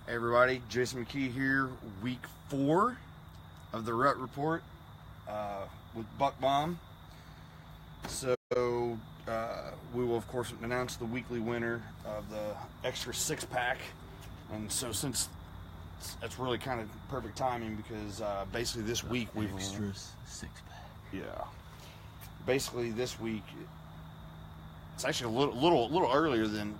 Hey everybody, Jason McKee here, week 4 of the Rut Report with Buck Bomb. So we will of course announce the weekly winner of the extra 6-pack, and so since that's really kind of perfect timing because basically this week we've extra 6-pack. Yeah, basically this week it's actually a little earlier than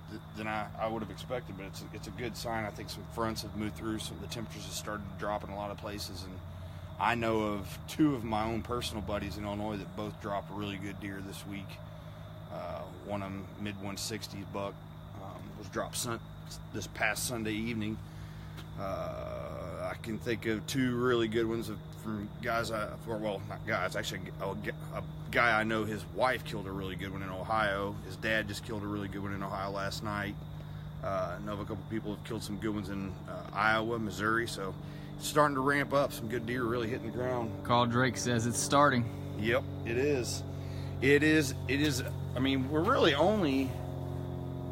I would have expected, but it's a good sign. I think some fronts have moved through, so the temperatures have started to drop in a lot of places, and I know of 2 of my own personal buddies in Illinois that both dropped really good deer this week. One of them, mid-160s buck, was dropped this past Sunday evening. I can think of 2 really good ones from guys, well, not guys, actually a guy I know, his wife killed a really good one in Ohio. His dad just killed a really good one in Ohio last night. I know of a couple people have killed some good ones in Iowa, Missouri, so it's starting to ramp up. Some good deer really hitting the ground. Carl Drake says it's starting. Yep, it is. It is. I mean, we're really only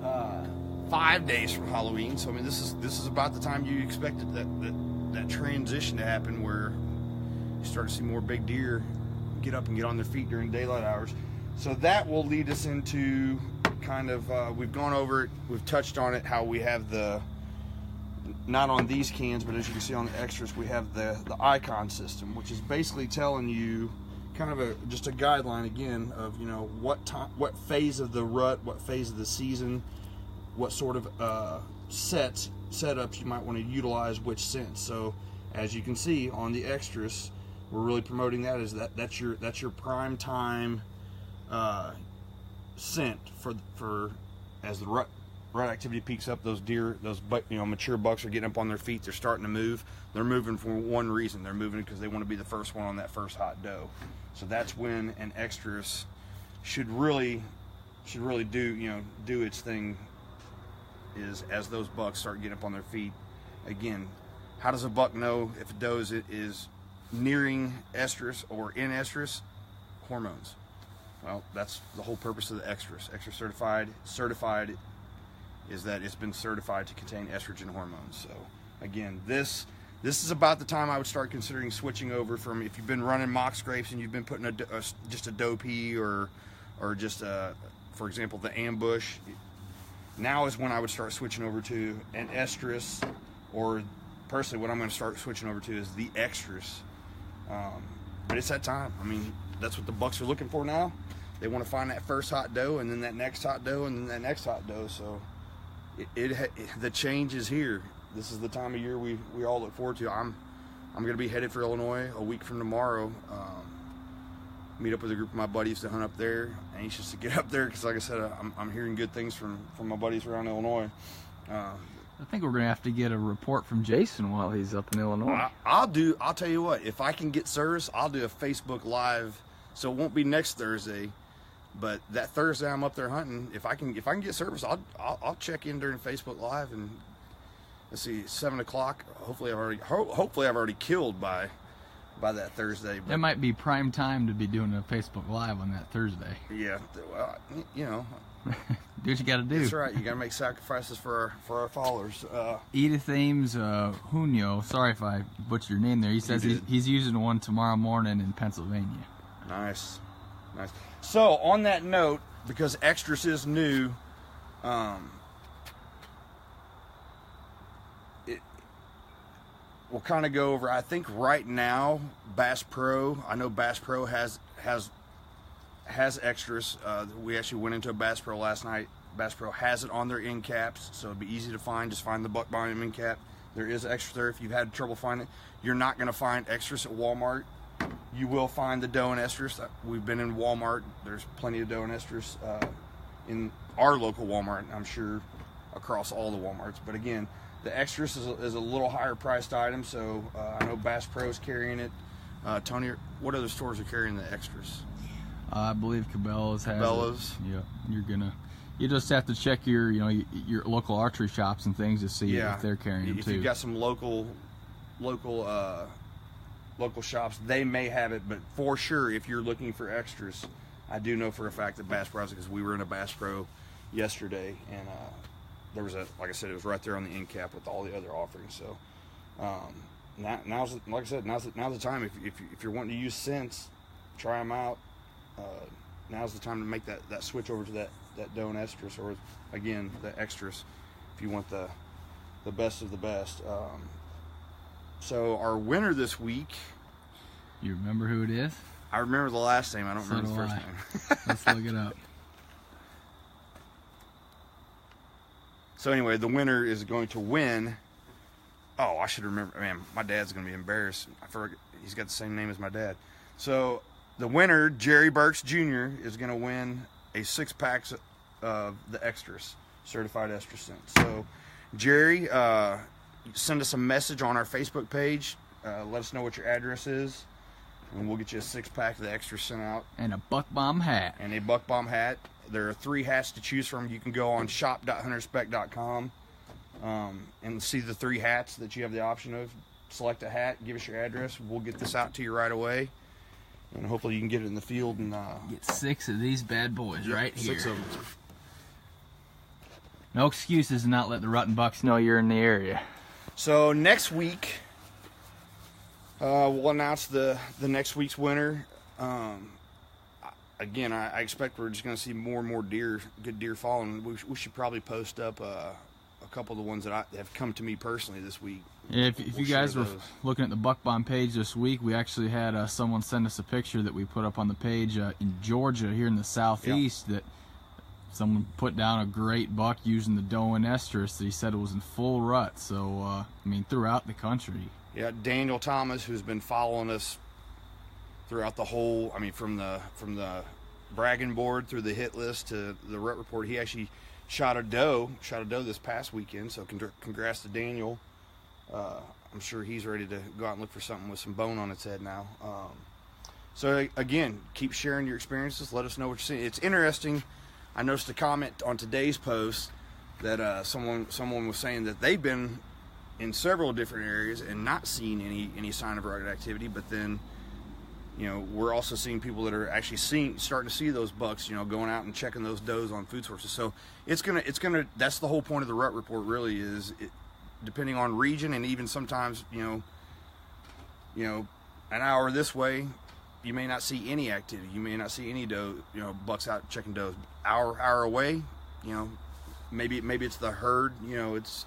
5 days from Halloween, so I mean, this is about the time you expected that transition to happen, where you start to see more big deer get up and get on their feet during daylight hours. So that will lead us into kind of we've gone over it, we've touched on it, how we have the, not on these cans, but as you can see on the extras, we have the icon system, which is basically telling you kind of just a guideline again of, you know, what phase of the rut, what phase of the season, what sort of setups you might want to utilize which scent. So as you can see on the extras, we're really promoting that as that's your prime time scent for as the rut activity peaks up. Those deer, mature bucks are getting up on their feet. They're starting to move. They're moving for one reason. They're moving because they want to be the first one on that first hot doe. So that's when an extras should really do its thing, is as those bucks start getting up on their feet. Again, how does a buck know if a doe is nearing estrus or in estrus? Hormones. Well, that's the whole purpose of the extras. Extra certified is that it's been certified to contain estrogen hormones. So again, this is about the time I would start considering switching over from, if you've been running mock scrapes and you've been putting just a doe pea or just for example the ambush. Now is when I would start switching over to an estrus, or personally what I'm going to start switching over to is the extras. But it's that time. I mean, that's what the bucks are looking for now. They want to find that first hot doe, and then that next hot doe, and then that next hot doe. So the change is here. This is the time of year we all look forward to. I'm going to be headed for Illinois a week from tomorrow. Meet up with a group of my buddies to hunt up there. Anxious to get up there because, like I said, I'm hearing good things from my buddies around Illinois. I think we're gonna have to get a report from Jason while he's up in Illinois. I'll tell you what, if I can get service, I'll do a Facebook Live. So it won't be next Thursday, but that Thursday I'm up there hunting. If I can get service, I'll check in during Facebook Live, and let's see, 7 o'clock. Hopefully I've already killed by that Thursday. That might be prime time to be doing a Facebook Live on that Thursday. Yeah, well, do what you got to do. That's right. You got to make sacrifices for our followers. Edith Ames Junio, sorry if I butchered your name there. He says he's using one tomorrow morning in Pennsylvania. Nice. So on that note, because extras is new, we'll kind of go over. I think right now Bass Pro. I know Bass Pro has extras. We actually went into a Bass Pro last night. Bass Pro has it on their end caps, so it'd be easy to find. Just find the Buck Bomb end cap. There is extra there if you've had trouble finding it. You're not going to find extras at Walmart. You will find the doe and estrus. We've been in Walmart. There's plenty of doe and estrus in our local Walmart. I'm sure across all the Walmarts. But again, the estrus is a little higher priced item. So I know Bass Pro's carrying it. Tony, what other stores are carrying the extras? I believe Cabela's has Cabela's. it. Yeah, you just have to check your local archery shops and things to see if they're carrying them too. If you've got some local shops, they may have it, but for sure, if you're looking for extras, I do know for a fact that Bass Pro, because we were in a Bass Pro yesterday, and there was like I said, it was right there on the end cap with all the other offerings. So now's like I said, now's the time. If you're wanting to use scents, try them out. Now's the time to make that switch over to that doe and estrus, or again the extras, if you want the best of the best. So our winner this week. You remember who it is? I remember the last name. I don't remember the first name. Let's look it up. So anyway, the winner is going to win. Oh, I should remember. Man, my dad's going to be embarrassed. I forgot he's got the same name as my dad. So the winner, Jerry Burks Jr., is going to win a 6-pack of the extras, certified estrus scents. So Jerry, send us a message on our Facebook page. Let us know what your address is, and we'll get you a 6-pack of the extras sent out. And a Buck Bomb hat. And a Buck Bomb hat. There are 3 hats to choose from. You can go on shop.hunterspec.com and see the 3 hats that you have the option of. Select a hat, give us your address. We'll get this out to you right away, and hopefully you can get it in the field and get 6 of these bad boys right here. 6 of them. No excuses to not let the Rutton Bucks know you're in the area. So next week, we'll announce the next week's winner. Again, I expect we're just going to see more and more good deer falling. We should probably post up a couple of the ones that have come to me personally this week. Yeah, if you guys were looking at the Buck Bomb page this week, we actually had someone send us a picture that we put up on the page in Georgia, here in the southeast, that someone put down a great buck using the doe and estrus that he said it was in full rut. So, I mean, throughout the country. Yeah, Daniel Thomas, who's been following us throughout the whole, I mean, from the bragging board through the hit list to the rut report, he actually shot a doe this past weekend. So congrats to Daniel. I'm sure he's ready to go out and look for something with some bone on its head now. So again, keep sharing your experiences. Let us know what you're seeing. It's interesting. I noticed a comment on today's post that someone was saying that they've been in several different areas and not seen any sign of rut activity, but then, you know, we're also seeing people that are actually starting to see those bucks, you know, going out and checking those does on food sources. So it's gonna that's the whole point of the rut report, really, is depending on region, and even sometimes, you know, an hour this way, you may not see any activity. You may not see any doe, you know, bucks out checking does. Hour away, you know, maybe it's the herd, you know, it's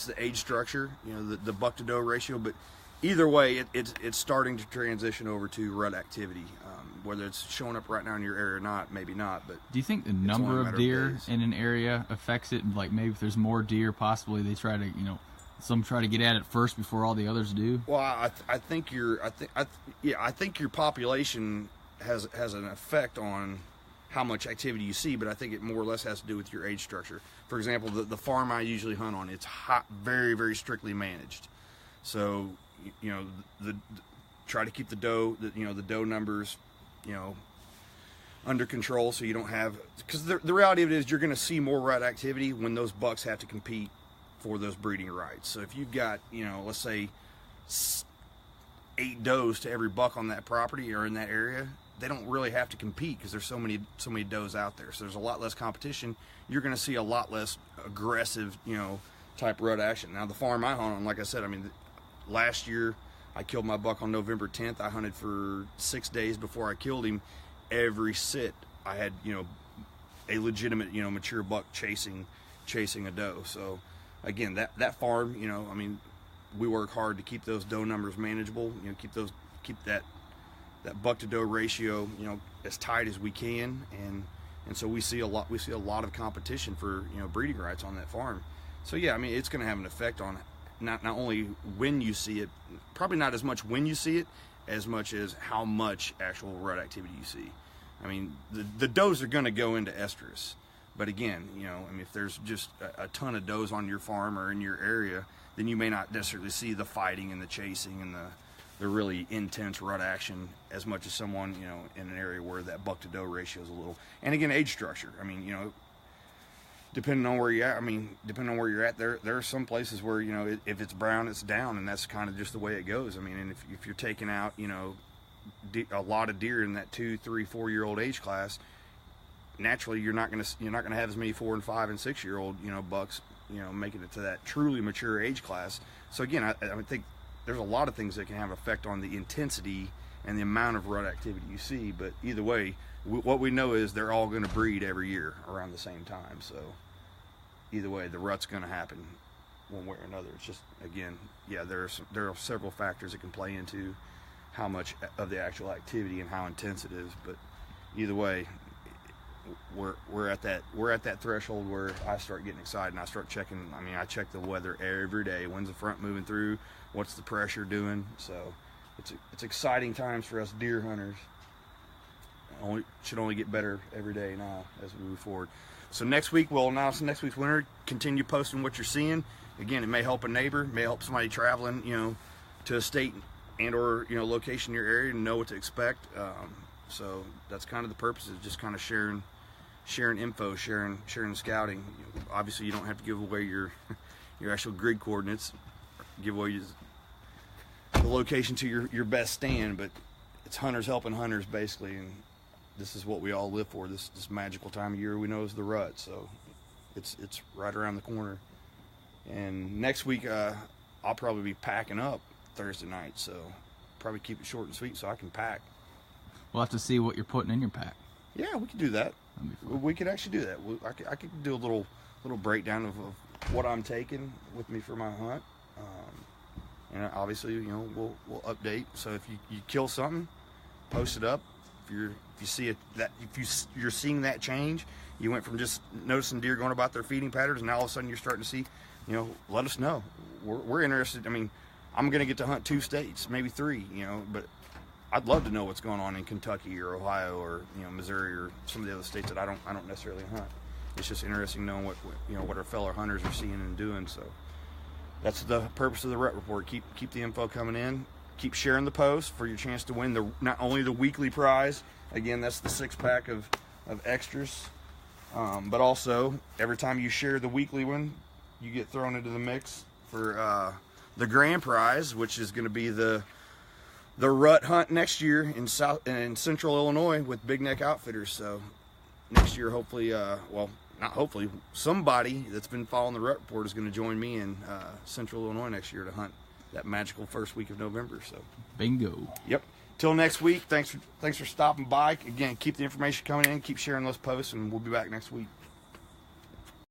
the age structure, you know, the buck to doe ratio. But either way, it's starting to transition over to rut activity. Whether it's showing up right now in your area or not, maybe not. But do you think the number of deer in an area affects it? Like maybe if there's more deer, possibly they try to, you know, some try to get at it first before all the others do. Well, I think your population has an effect on how much activity you see, but I think it more or less has to do with your age structure. For example, the farm I usually hunt on, it's very, very strictly managed. So, you know, try to keep the doe numbers, you know, under control, so you don't have, because the reality of it is you're going to see more rut activity when those bucks have to compete for those breeding rights. So if you've got, you know, let's say 8 does to every buck on that property or in that area, they don't really have to compete because there's so many does out there. So there's a lot less competition. You're going to see a lot less aggressive, you know, type rut action. Now the farm I hunt on, like I said, I mean, last year I killed my buck on November 10th. I hunted for 6 days before I killed him. Every sit I had, you know, a legitimate, you know, mature buck chasing a doe. So again, that farm, you know, I mean, we work hard to keep those doe numbers manageable, you know, keep that buck to doe ratio, you know, as tight as we can, and so we see a lot of competition for, you know, breeding rights on that farm. So yeah, I mean, it's going to have an effect on not only when you see it, probably not as much when you see it as much as how much actual rut activity you see. I mean, the does are going to go into estrus, but again, you know, I mean, if there's just a ton of does on your farm or in your area, then you may not necessarily see the fighting and the chasing and the really intense rut action as much as someone, you know, in an area where that buck to doe ratio is a little. And again, age structure. I mean, you know, depending on where you're at, there are some places where, you know, if it's brown, it's down, and that's kind of just the way it goes. I mean, and if you're taking out, you know, a lot of deer in that 2, 3, 4 year old age class, naturally you're not going to have as many 4 and 5 and 6 year old, you know, bucks making it to that truly mature age class. So again, I think there's a lot of things that can have effect on the intensity and the amount of rut activity you see. But either way, what we know is they're all going to breed every year around the same time. So either way, the rut's going to happen one way or another. It's just, again, yeah, there are several factors that can play into how much of the actual activity and how intense it is. But either way, we're at that threshold where I start getting excited and I start checking. I mean, I check the weather every day. When's the front moving through? What's the pressure doing? So it's exciting times for us deer hunters. Should only get better every day now as we move forward. So next week we'll announce next week's winner. Continue posting what you're seeing. Again, it may help a neighbor, may help somebody traveling, to a state and or location in your area and know what to expect. So that's kind of the purpose, is just kind of sharing info, sharing scouting. Obviously, you don't have to give away your actual grid coordinates, give away the location to your best stand, but it's hunters helping hunters basically, and this is what we all live for. This magical time of year we know is the rut, so it's right around the corner. And next week I'll probably be packing up Thursday night, so probably keep it short and sweet so I can pack. We'll have to see what you're putting in your pack. Yeah, we could do that. We could actually do that. I could do a little breakdown of what I'm taking with me for my hunt. And obviously, we'll update. So if you kill something, post it up. If you see if you're seeing that change, you went from just noticing deer going about their feeding patterns, and now all of a sudden you're starting to see, let us know. We're interested. I mean, I'm going to get to hunt 2 states, maybe 3, but I'd love to know what's going on in Kentucky or Ohio or Missouri or some of the other states that I don't necessarily hunt. It's just interesting knowing what our fellow hunters are seeing and doing. So that's the purpose of the Rut Report. Keep the info coming in. Keep sharing the post for your chance to win not only the weekly prize. Again, that's the 6-pack of extras, but also every time you share the weekly one, you get thrown into the mix for the grand prize, which is going to be the rut hunt next year in Central Illinois with Big Neck Outfitters. So next year, hopefully, not hopefully, somebody that's been following the Rut Report is going to join me in Central Illinois next year to hunt that magical first week of November. So bingo. Yep. Till next week. Thanks for stopping by. Again, keep the information coming in. Keep sharing those posts, and we'll be back next week.